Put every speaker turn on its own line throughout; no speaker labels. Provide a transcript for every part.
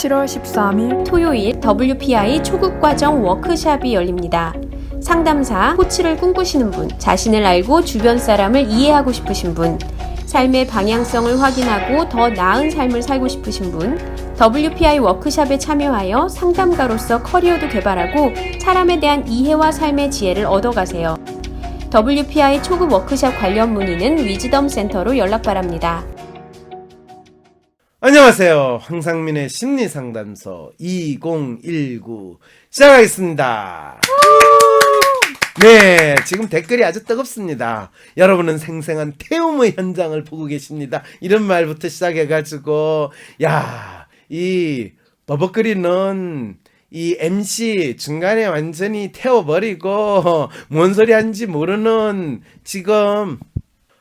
7월 13일
토요일 WPI 초급과정 워크샵이 열립니다. 상담사, 코치를 꿈꾸시는 분, 자신을 알고 주변 사람을 이해하고 싶으신 분, 삶의 방향성을 확인하고 더 나은 삶을 살고 싶으신 분, WPI 워크샵에 참여하여 상담가로서 커리어도 개발하고 사람에 대한 이해와 삶의 지혜를 얻어가세요. WPI 초급 워크샵 관련 문의는 위즈덤 센터로 연락 바랍니다.
안녕하세요. 황상민의 심리상담소 2019 시작하겠습니다. 네, 지금 댓글이 아주 뜨겁습니다. 여러분은 생생한 태움의 현장을 보고 계십니다. 이런 말부터 시작해가지고 이 버벅거리는 이 MC 중간에 완전히 태워버리고 뭔 소리 하는지 모르는 지금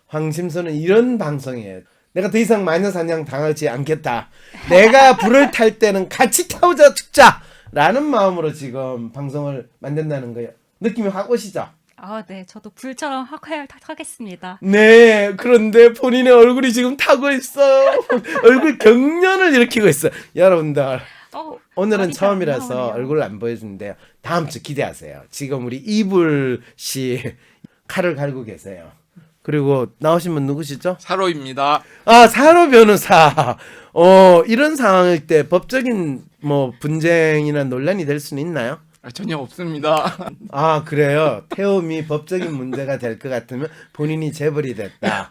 황심소는 이런 방송이에요. 내가 더 이상 마녀사냥 당하지 않겠다. 내가 불을 탈 때는 같이 태우자 죽자 라는 마음으로 지금 방송을 만든다는 거예요. 느낌이 확 오시죠?
네. 저도 불처럼 하겠습니다.
네. 그런데 본인의 얼굴이 지금 타고 있어요. 얼굴 경련을 일으키고 있어요. 여러분들 오늘은 처음이라서 얼굴을 안 보여주는데요. 다음 주 기대하세요. 지금 우리 이불 씨 칼을 갈고 계세요. 그리고 나오신 분 누구시죠?
사로입니다.
사로 변호사. 이런 상황일 때 법적인 분쟁이나 논란이 될 수는 있나요?
전혀 없습니다.
그래요. 태움이 법적인 문제가 될 것 같으면 본인이 재벌이 됐다.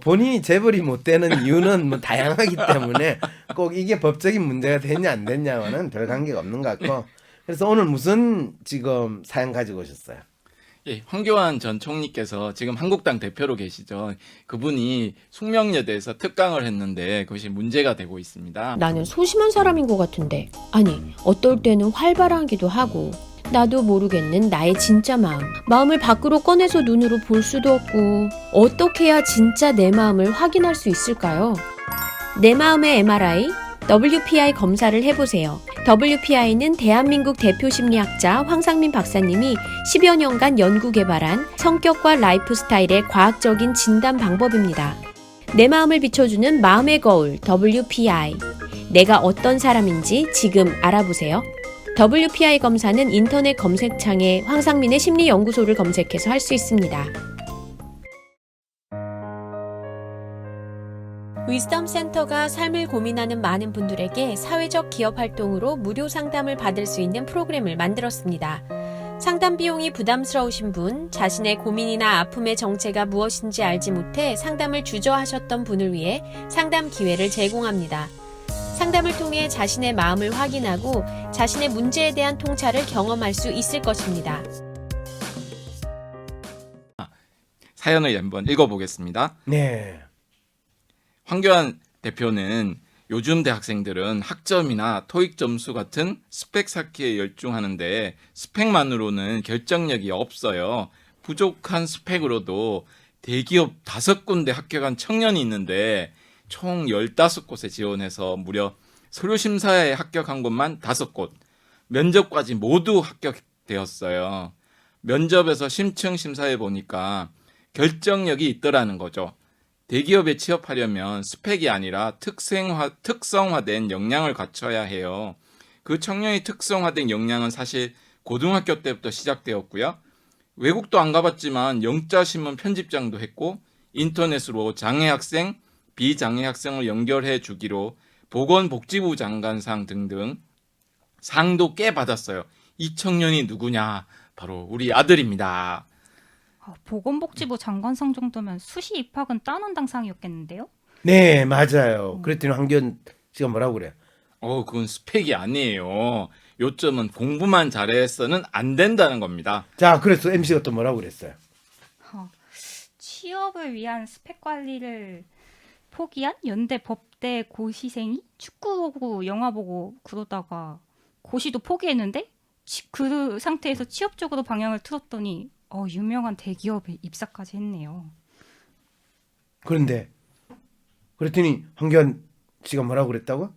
본인이 재벌이 못 되는 이유는 다양하기 때문에 꼭 이게 법적인 문제가 됐냐 안 됐냐와는 별 관계가 없는 것 같고. 그래서 오늘 무슨 지금 사연 가지고 오셨어요?
예, 황교안 전 총리께서 지금 한국당 대표로 계시죠. 그분이 숙명여대에서 특강을 했는데 그것이 문제가 되고 있습니다.
나는 소심한 사람인 것 같은데, 아니, 어떨 때는 활발하기도 하고, 나도 모르겠는 나의 진짜 마음을 밖으로 꺼내서 눈으로 볼 수도 없고, 어떻게 해야 진짜 내 마음을 확인할 수 있을까요? 내 마음의 MRI, WPI 검사를 해보세요. WPI는 대한민국 대표 심리학자 황상민 박사님이 10여 년간 연구 개발한 성격과 라이프 스타일의 과학적인 진단 방법입니다. 내 마음을 비춰주는 마음의 거울 WPI. 내가 어떤 사람인지 지금 알아보세요. WPI 검사는 인터넷 검색창에 황상민의 심리연구소를 검색해서 할 수 있습니다. 위즈덤 센터가 삶을 고민하는 많은 분들에게 사회적 기업 활동으로 무료 상담을 받을 수 있는 프로그램을 만들었습니다. 상담 비용이 부담스러우신 분, 자신의 고민이나 아픔의 정체가 무엇인지 알지 못해 상담을 주저하셨던 분을 위해 상담 기회를 제공합니다. 상담을 통해 자신의 마음을 확인하고 자신의 문제에 대한 통찰을 경험할 수 있을 것입니다.
사연을 한번 읽어보겠습니다.
네.
황교안 대표는 요즘 대학생들은 학점이나 토익 점수 같은 스펙 쌓기에 열중하는데 스펙만으로는 결정력이 없어요. 부족한 스펙으로도 대기업 5군데 합격한 청년이 있는데 총 15곳에 지원해서 무려 서류심사에 합격한 곳만 5곳, 면접까지 모두 합격되었어요. 면접에서 심층 심사해 보니까 결정력이 있더라는 거죠. 대기업에 취업하려면 스펙이 아니라 특성화된 역량을 갖춰야 해요. 그 청년이 특성화된 역량은 사실 고등학교 때부터 시작되었고요. 외국도 안 가봤지만 영자신문 편집장도 했고 인터넷으로 장애학생, 비장애학생을 연결해 주기로 보건복지부 장관상 등등 상도 꽤 받았어요. 이 청년이 누구냐? 바로 우리 아들입니다.
보건복지부 장관상 정도면 수시 입학은 따놓은 당상이었겠는데요?
네, 맞아요. 그랬더니 황교안 씨가 뭐라고 그래요?
그건 스펙이 아니에요. 요점은 공부만 잘해서는 안 된다는 겁니다.
자, 그래서 MC가 또 뭐라고 그랬어요?
취업을 위한 스펙 관리를 포기한 연대 법대 고시생이 축구 보고 영화 보고 그러다가 고시도 포기했는데 그 상태에서 취업 쪽으로 방향을 틀었더니 유명한 대기업에 입사까지 했네요.
그랬더니 황교안 씨가 뭐라고 그랬다고?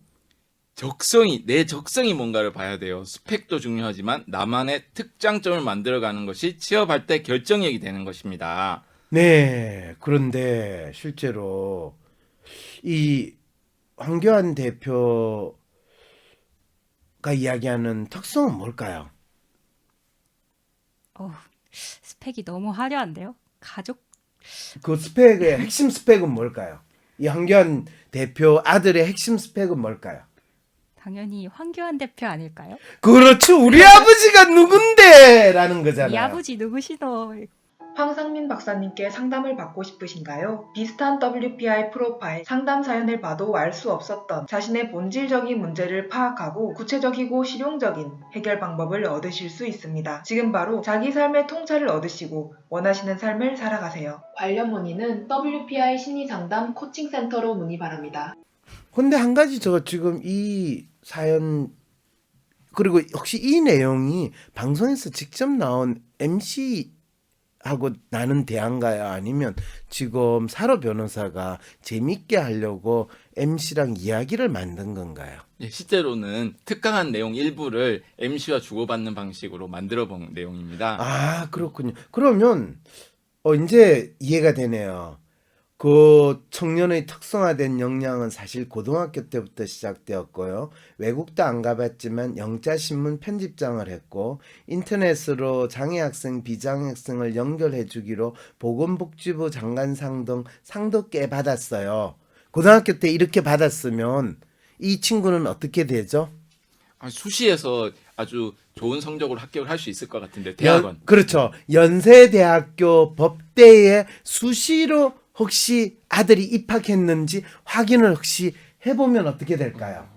내 적성이 뭔가를 봐야 돼요. 스펙도 중요하지만 나만의 특장점을 만들어가는 것이 취업할 때 결정력이 되는 것입니다.
네, 그런데 실제로 이 황교안 대표 이야기하는 특성은 뭘까요?
스펙이 너무 화려한데요. 가족
그 스펙의 핵심 스펙은 뭘까요? 이 황교안 대표 아들의 핵심 스펙은 뭘까요?
당연히 황교안 대표 아닐까요?
그렇죠. 우리 아버지가 누군데? 라는 거잖아요.
이 아버지 누구시더?
황상민 박사님께 상담을 받고 싶으신가요? 비슷한 WPI 프로파일 상담 사연을 봐도 알 수 없었던 자신의 본질적인 문제를 파악하고 구체적이고 실용적인 해결 방법을 얻으실 수 있습니다. 지금 바로 자기 삶의 통찰을 얻으시고 원하시는 삶을 살아가세요. 관련 문의는 WPI 심리상담 코칭센터로 문의 바랍니다.
근데 한 가지 저 지금 이 사연 그리고 혹시 이 내용이 방송에서 직접 나온 MC 하고 나는 대안가요? 아니면 지금 사로 변호사가 재밌게 하려고 MC랑 이야기를 만든 건가요?
예, 실제로는 특강한 내용 일부를 MC와 주고받는 방식으로 만들어 본 내용입니다.
아, 그렇군요. 그러면 이제 이해가 되네요. 그 청년의 특성화된 역량은 사실 고등학교 때부터 시작되었고요. 외국도 안 가봤지만 영자신문 편집장을 했고 인터넷으로 장애학생, 비장애학생을 연결해주기로 보건복지부 장관상 등 상도 꽤 받았어요. 고등학교 때 이렇게 받았으면 이 친구는 어떻게 되죠?
수시에서 아주 좋은 성적으로 합격을 할 수 있을 것 같은데 대학원.
그렇죠. 연세대학교 법대에 수시로 혹시 아들이 입학했는지 확인을 혹시 해보면 어떻게 될까요?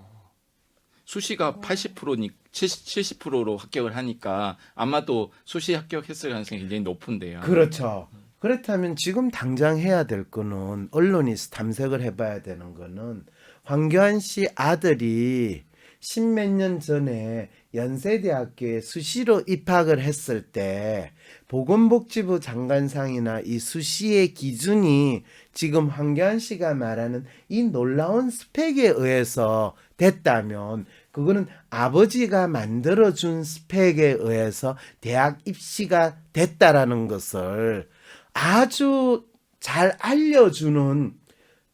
수시가 80%니 70%로 합격을 하니까 아마도 수시 합격했을 가능성이 굉장히 높은데요.
그렇죠. 그렇다면 지금 당장 해야 될 거는 언론이 탐색을 해봐야 되는 거는 황교안 씨 아들이 십몇 년 전에 연세대학교에 수시로 입학을 했을 때 보건복지부 장관상이나 이 수시의 기준이 지금 황교안 씨가 말하는 이 놀라운 스펙에 의해서 됐다면 그거는 아버지가 만들어준 스펙에 의해서 대학 입시가 됐다라는 것을 아주 잘 알려주는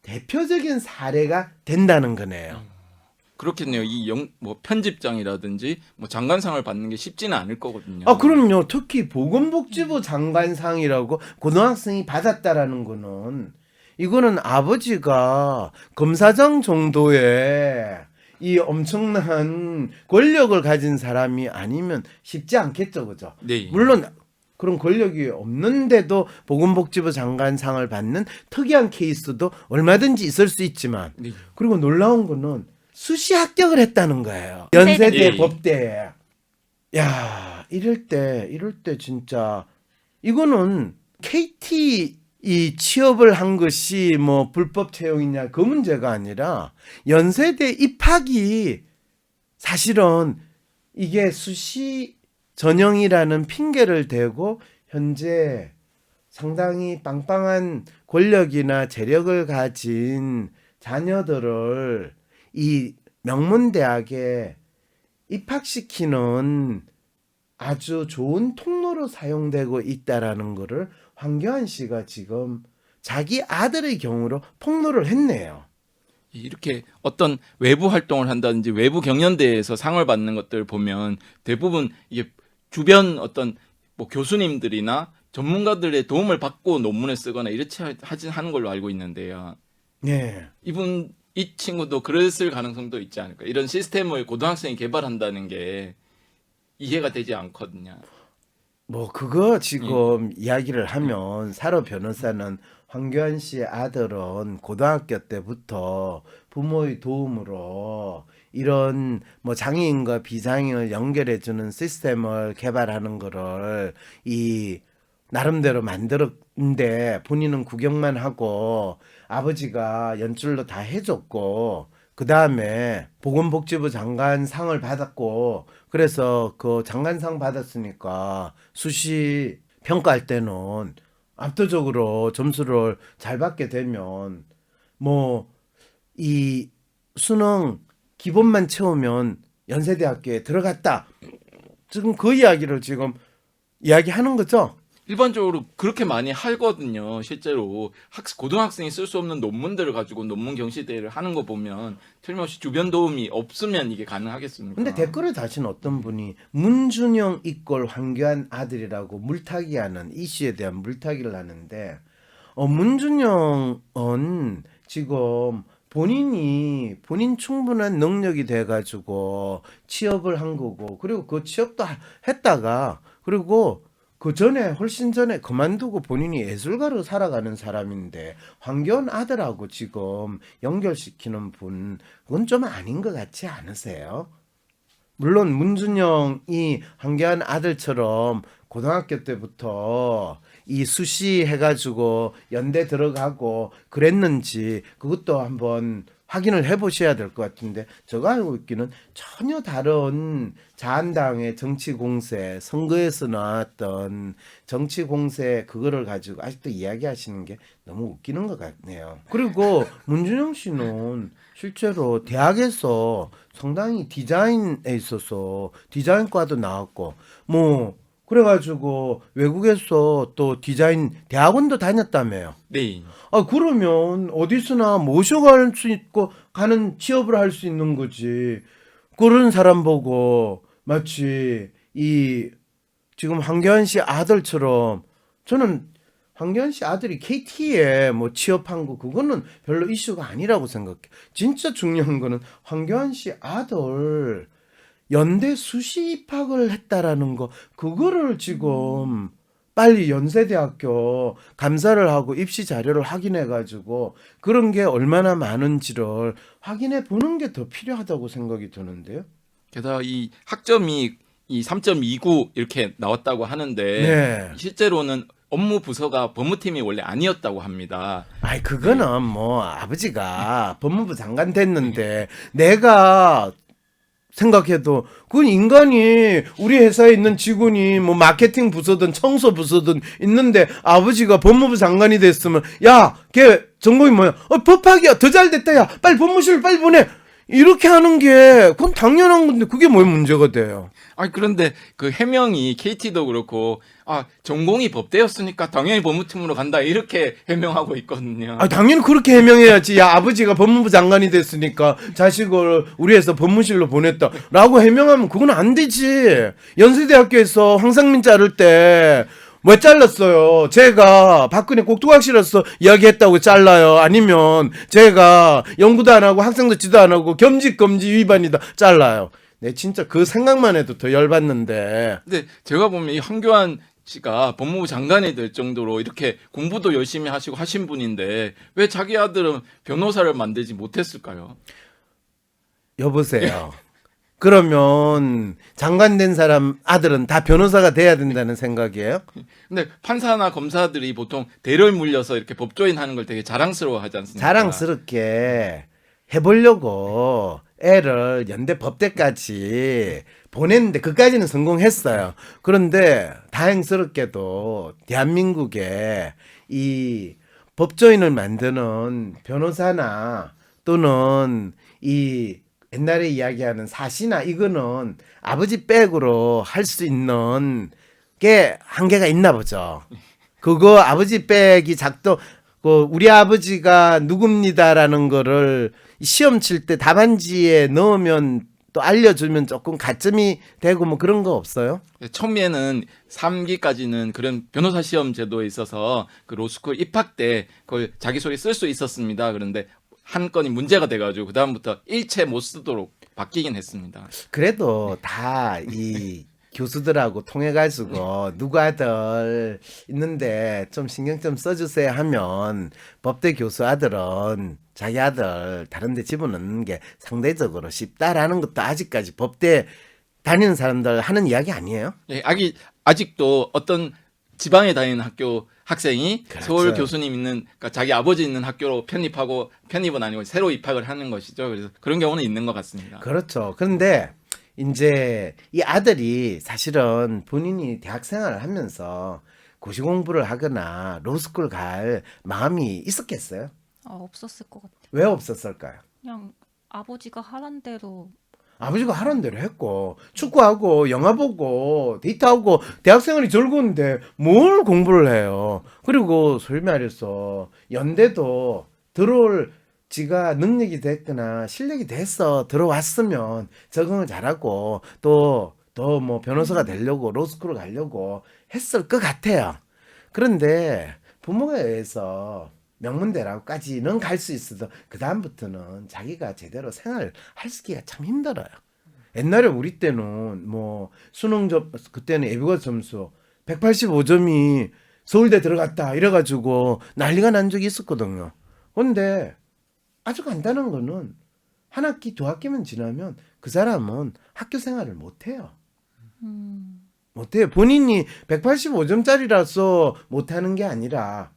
대표적인 사례가 된다는 거네요.
그렇겠네요. 뭐 편집장이라든지 뭐 장관상을 받는 게 쉽지는 않을 거거든요.
아, 그럼요. 특히 보건복지부 장관상이라고 고등학생이 받았다라는 거는 이거는 아버지가 검사장 정도의 이 엄청난 권력을 가진 사람이 아니면 쉽지 않겠죠, 그죠?
네.
물론 그런 권력이 없는데도 보건복지부 장관상을 받는 특이한 케이스도 얼마든지 있을 수 있지만
네.
그리고 놀라운 거는 수시 합격을 했다는 거예요. 연세대
예.
법대에. 야, 이럴 때 진짜 이거는 KT 이 취업을 한 것이 뭐 불법 채용이냐 그 문제가 아니라 연세대 입학이 사실은 이게 수시 전형이라는 핑계를 대고 현재 상당히 빵빵한 권력이나 재력을 가진 자녀들을 이 명문대학에 입학시키는 아주 좋은 통로로 사용되고 있다라는 거를 황교안 씨가 지금 자기 아들의 경우로 폭로를 했네요.
이렇게 어떤 외부 활동을 한다든지 외부 경연대회에서 상을 받는 것들을 보면 대부분 이게 주변 어떤 뭐 교수님들이나 전문가들의 도움을 받고 논문을 쓰거나 이렇게 하는 걸로 알고 있는데요.
네.
이 친구도 그랬을 가능성도 있지 않을까. 이런 시스템을 고등학생이 개발한다는 게 이해가 되지 않거든요.
뭐 그거 지금 이야기를 하면 사로 변호사는 황교안 씨의 아들은 고등학교 때부터 부모의 도움으로 이런 뭐 장애인과 비장애인을 연결해주는 시스템을 개발하는 거를 이 나름대로 만들었는데 본인은 구경만 하고 아버지가 연출로 다 해줬고 그 다음에 보건복지부 장관상을 받았고 그래서 그 장관상 받았으니까 수시 평가할 때는 압도적으로 점수를 잘 받게 되면 뭐 이 수능 기본만 채우면 연세대학교에 들어갔다. 지금 그 이야기를 지금 이야기하는 거죠.
일반적으로 그렇게 많이 하거든요. 실제로 고등학생이 쓸 수 없는 논문들을 가지고 논문 경시대회를 하는 거 보면 틀림없이 주변 도움이 없으면 이게 가능하겠습니까?
근데 댓글을 다신 어떤 분이 문준영 이꼴 황교안 아들이라고 물타기하는 이슈에 대한 물타기를 하는데 문준영은 지금 본인 충분한 능력이 돼가지고 취업을 한 거고 그리고 그 취업도 했다가 그리고 그 전에 훨씬 전에 그만두고 본인이 예술가로 살아가는 사람인데 황교안 아들하고 지금 연결시키는 분 그건 좀 아닌 것 같지 않으세요? 물론 문준영이 황교안 아들처럼 고등학교 때부터 이 수시 해가지고 연대 들어가고 그랬는지 그것도 한번 확인을 해보셔야 될 것 같은데 제가 알고 있기는 전혀 다른 자한당의 정치 공세 선거에서 나왔던 정치 공세 그거를 가지고 아직도 이야기하시는 게 너무 웃기는 것 같네요. 그리고 문준영 씨는 실제로 대학에서 상당히 디자인에 있어서 디자인과도 나왔고 뭐 그래가지고 외국에서 또 디자인 대학원도 다녔다며요.
네.
그러면 어디서나 모셔갈 수 있고 가는 취업을 할 수 있는 거지. 그런 사람 보고 마치 이 지금 황교안 씨 아들처럼 저는 황교안 씨 아들이 KT에 뭐 취업한 거 그거는 별로 이슈가 아니라고 생각해. 진짜 중요한 거는 황교안 씨 아들 연대 수시 입학을 했다라는 거 그거를 지금 빨리 연세대학교 감사를 하고 입시 자료를 확인해 가지고 그런 게 얼마나 많은지를 확인해 보는 게 더 필요하다고 생각이 드는데요.
게다가 이 학점이 이 3.29 이렇게 나왔다고 하는데
네.
실제로는 업무 부서가 법무팀이 원래 아니었다고 합니다.
아이 그거는 뭐 아버지가 법무부 장관 됐는데 내가 생각해도 그건 인간이 우리 회사에 있는 직원이 뭐 마케팅 부서든 청소 부서든 있는데 아버지가 법무부 장관이 됐으면 야, 걔 전공이 뭐야? 법학이야. 더 잘 됐다. 야, 빨리 법무실 빨리 보내. 이렇게 하는 게 그건 당연한 건데 그게 뭐 문제가 돼요?
그런데 그 해명이 KT도 그렇고 전공이 법대였으니까 당연히 법무팀으로 간다 이렇게 해명하고 있거든요.
당연히 그렇게 해명해야지. 야, 아버지가 법무부 장관이 됐으니까 자식을 우리 회사 법무실로 보냈다라고 해명하면 그건 안 되지. 연세대학교에서 황상민 자를 때 왜 잘랐어요? 제가 박근혜 꼭두각시로서 이야기했다고 잘라요? 아니면 제가 연구도 안 하고 학생도 지도 안 하고 겸직금지 위반이다 잘라요? 네, 진짜 그 생각만 해도 더 열받는데.
근데 제가 보면 이 황교안 씨가 법무부 장관이 될 정도로 이렇게 공부도 열심히 하시고 하신 분인데 왜 자기 아들은 변호사를 만들지 못했을까요?
여보세요. 그러면 장관 된 사람 아들은 다 변호사가 돼야 된다는 생각이에요?
근데 판사나 검사들이 보통 대를 물려서 이렇게 법조인 하는 걸 되게 자랑스러워 하지 않습니까?
자랑스럽게 해보려고 애를 연대 법대까지 보냈는데 그까지는 성공했어요. 그런데 다행스럽게도 대한민국에 이 법조인을 만드는 변호사나 또는 이 옛날에 이야기하는 사시나 이거는 아버지 백으로 할 수 있는 게 한계가 있나 보죠. 그거 아버지 백이 우리 아버지가 누굽니다라는 거를 시험 칠 때 답안지에 넣으면 또 알려주면 조금 가점이 되고 뭐 그런 거 없어요?
처음에는 3기까지는 그런 변호사 시험 제도에 있어서 그 로스쿨 입학 때 그걸 자기소개 쓸 수 있었습니다. 그런데 한 건이 문제가 돼가지고 그다음부터 일체 못 쓰도록 바뀌긴 했습니다.
그래도 다 이 교수들하고 통해가지고 누구 아들 있는데 좀 신경 좀 써주세요 하면 법대 교수 아들은 자기 아들 다른 데 집어넣는 게 상대적으로 쉽다라는 것도 아직까지 법대 다니는 사람들 하는 이야기 아니에요?
예, 아직도 어떤 지방에 다니는 학교 학생이
그렇죠.
서울 교수님 있는 그러니까 자기 아버지 있는 학교로 편입은 아니고 새로 입학을 하는 것이죠. 그래서 그런 경우는 있는 것 같습니다.
그렇죠. 그런데 이제 이 아들이 사실은 본인이 대학 생활을 하면서 고시 공부를 하거나 로스쿨 갈 마음이 있었겠어요?
없었을 것 같아요.
왜 없었을까요?
그냥 아버지가 하란 대로
아버지가 하라는 대로 했고 축구하고 영화 보고 데이트하고 대학생활이 즐거운데 뭘 공부를 해요. 그리고 소위 말해서 연대도 들어올 지가 능력이 됐거나 실력이 돼서 들어왔으면 적응을 잘하고 또 더 뭐 변호사가 되려고 로스쿨을 가려고 했을 것 같아요. 그런데 부모에 의해서 명문대라고까지는 갈 수 있어도 그 다음부터는 자기가 제대로 생활할 수기가 참 힘들어요. 옛날에 우리 때는 뭐 수능 그때는 예비고사 점수 185점이 서울대 들어갔다 이래가지고 난리가 난 적이 있었거든요. 근데 아주 간단한 거는 한 학기 두 학기만 지나면 그 사람은 학교 생활을 못해요. 못해요. 본인이 185점짜리라서 못하는 게 아니라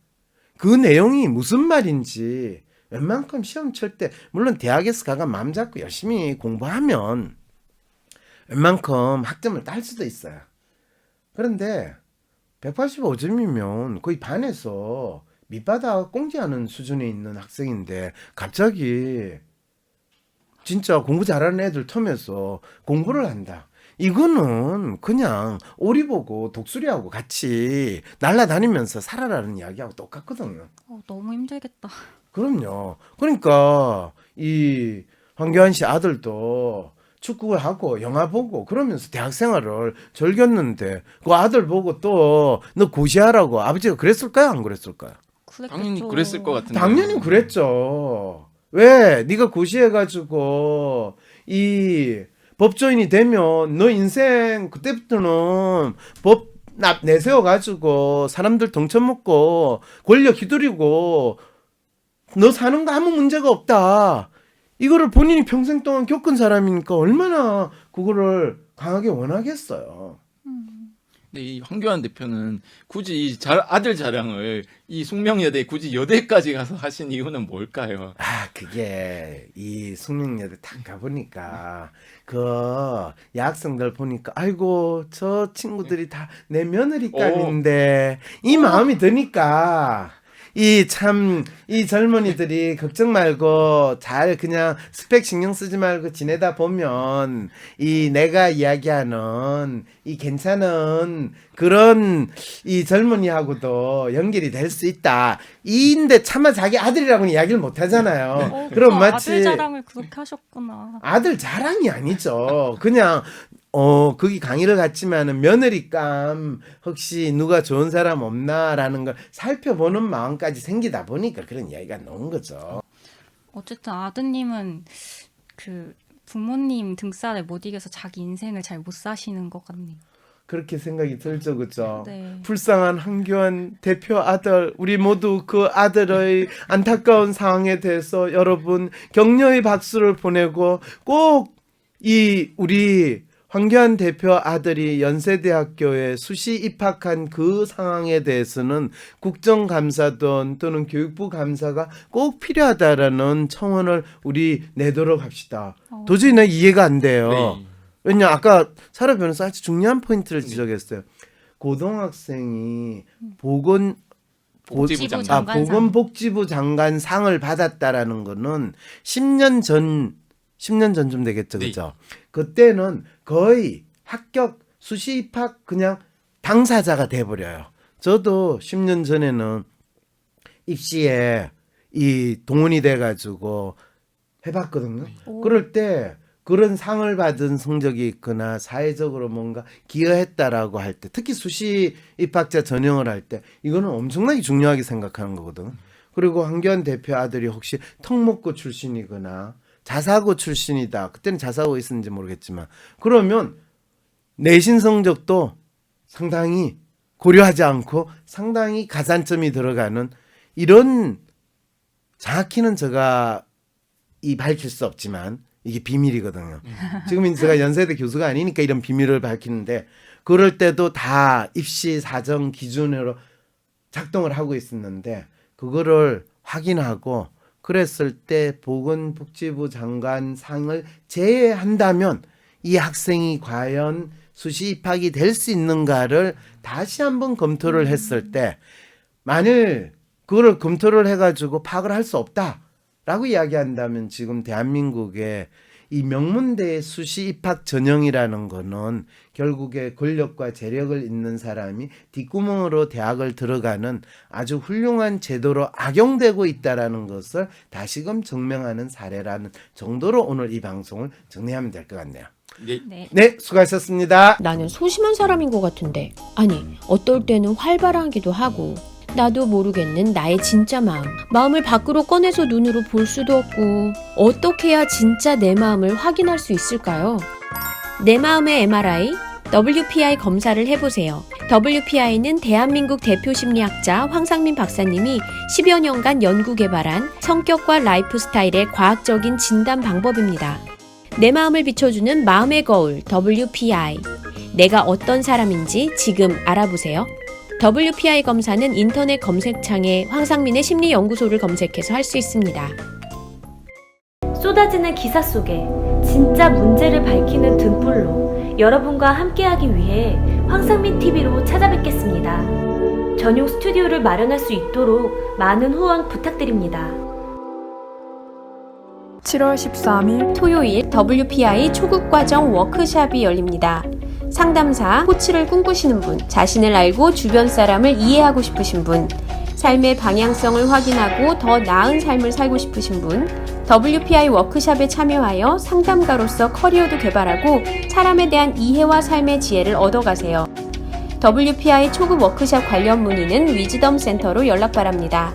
그 내용이 무슨 말인지 웬만큼 시험 칠 때 물론 대학에서 가가 마음 잡고 열심히 공부하면 웬만큼 학점을 딸 수도 있어요. 그런데 185점이면 거의 반에서 밑바닥 꽁지하는 수준에 있는 학생인데 갑자기 진짜 공부 잘하는 애들 틈에서 공부를 한다. 이거는 그냥 오리 보고 독수리하고 같이 날아다니면서 살아라는 이야기하고 똑같거든요.
너무 힘들겠다.
그럼요. 그러니까 이 황교안 씨 아들도 축구를 하고 영화 보고 그러면서 대학 생활을 즐겼는데 그 아들 보고 또 너 고시하라고 아버지가 그랬을까요? 안 그랬을까요?
당연히 그랬을 것 같은데.
당연히 그랬죠. 왜? 네가 고시해가지고 이 법조인이 되면 너 인생 그때부터는 법 내세워가지고 사람들 덩쳐 먹고 권력 휘두르고 너 사는 거 아무 문제가 없다. 이거를 본인이 평생 동안 겪은 사람이니까 얼마나 그거를 강하게 원하겠어요.
근데 이 황교안 대표는 굳이 이 아들 자랑을 이 숙명여대 굳이 여대까지 가서 하신 이유는 뭘까요?
그게 이 숙명여대 딱 가보니까 그 여학생들 보니까 아이고 저 친구들이 다 내 며느리감인데 이 마음이 드니까 이 젊은이들이 걱정 말고 잘 그냥 스펙 신경 쓰지 말고 지내다 보면 이 내가 이야기하는 이 괜찮은 그런 이 젊은이하고도 연결이 될 수 있다. 이인데 차마 자기 아들이라고는 이야기를 못 하잖아요. 그럼 마치
아들 자랑을 그렇게 하셨구나.
아들 자랑이 아니죠. 그냥 거기 강의를 갔지만은 며느리감 혹시 누가 좋은 사람 없나라는 걸 살펴보는 마음까지 생기다 보니까 그런 이야기가 나온 거죠.
어쨌든 아드님은 그 부모님 등살에 못 이겨서 자기 인생을 잘 못 사시는 것 같네요.
그렇게 생각이 들죠, 그죠?
네.
불쌍한 황교안 대표 아들, 우리 모두 그 아들의 안타까운 상황에 대해서 여러분 격려의 박수를 보내고 꼭 우리 황교안 대표 아들이 연세대학교에 수시 입학한 그 상황에 대해서는 국정감사든 또는 교육부 감사가 꼭 필요하다라는 청원을 우리 내도록 합시다. 도저히 나 이해가 안 돼요.
네.
왜냐 아까 사라 변호사 아주 중요한 포인트를 지적했어요. 고등학생이
복지부 장관.
보건복지부 장관 상을 받았다라는 거는 10년 전쯤 되겠죠. 그죠? 그때는 거의 합격 수시 입학 그냥 당사자가 돼버려요. 저도 10년 전에는 입시에 이 동원이 돼가지고 해봤거든요. 그럴 때 그런 상을 받은 성적이 있거나 사회적으로 뭔가 기여했다라고 할 때 특히 수시 입학자 전형을 할 때 이거는 엄청나게 중요하게 생각하는 거거든. 그리고 황교안 대표 아들이 혹시 턱목고 출신이거나 자사고 출신이다. 그때는 자사고 있었는지 모르겠지만 그러면 내신 성적도 상당히 고려하지 않고 상당히 가산점이 들어가는 이런 정확히는 제가 밝힐 수 없지만 이게 비밀이거든요. 지금 제가 연세대 교수가 아니니까 이런 비밀을 밝히는데 그럴 때도 다 입시 사정 기준으로 작동을 하고 있었는데 그거를 확인하고 그랬을 때 보건복지부 장관 상을 제외한다면 이 학생이 과연 수시 입학이 될 수 있는가를 다시 한번 검토를 했을 때 만일 그걸 검토를 해가지고 파악을 할 수 없다라고 이야기한다면 지금 대한민국의 이 명문대 수시 입학 전형이라는 거는 결국에 권력과 재력을 있는 사람이 뒷구멍으로 대학을 들어가는 아주 훌륭한 제도로 악용되고 있다라는 것을 다시금 증명하는 사례라는 정도로 오늘 이 방송을 정리하면 될 것 같네요.
네.
네.
네, 수고하셨습니다.
나는 소심한 사람인 것 같은데. 아니, 어떨 때는 활발하기도 하고. 나도 모르겠는 나의 진짜 마음. 마음을 밖으로 꺼내서 눈으로 볼 수도 없고. 어떻게 해야 진짜 내 마음을 확인할 수 있을까요? 내 마음의 MRI, WPI 검사를 해보세요. WPI는 대한민국 대표 심리학자 황상민 박사님이 10여 년간 연구 개발한 성격과 라이프 스타일의 과학적인 진단 방법입니다. 내 마음을 비춰주는 마음의 거울 WPI. 내가 어떤 사람인지 지금 알아보세요. WPI 검사는 인터넷 검색창에 황상민의 심리연구소를 검색해서 할 수 있습니다.
쏟아지는 기사 속에 진짜 문제를 밝히는 등불로 여러분과 함께하기 위해 황상민 TV로 찾아뵙겠습니다. 전용 스튜디오를 마련할 수 있도록 많은 후원 부탁드립니다.
7월 13일
토요일 WPI 초급과정 워크숍이 열립니다. 상담사, 코치를 꿈꾸시는 분, 자신을 알고 주변 사람을 이해하고 싶으신 분, 삶의 방향성을 확인하고 더 나은 삶을 살고 싶으신 분, WPI 워크숍에 참여하여 상담가로서 커리어도 개발하고 사람에 대한 이해와 삶의 지혜를 얻어가세요. WPI 초급 워크숍 관련 문의는 위즈덤 센터로 연락 바랍니다.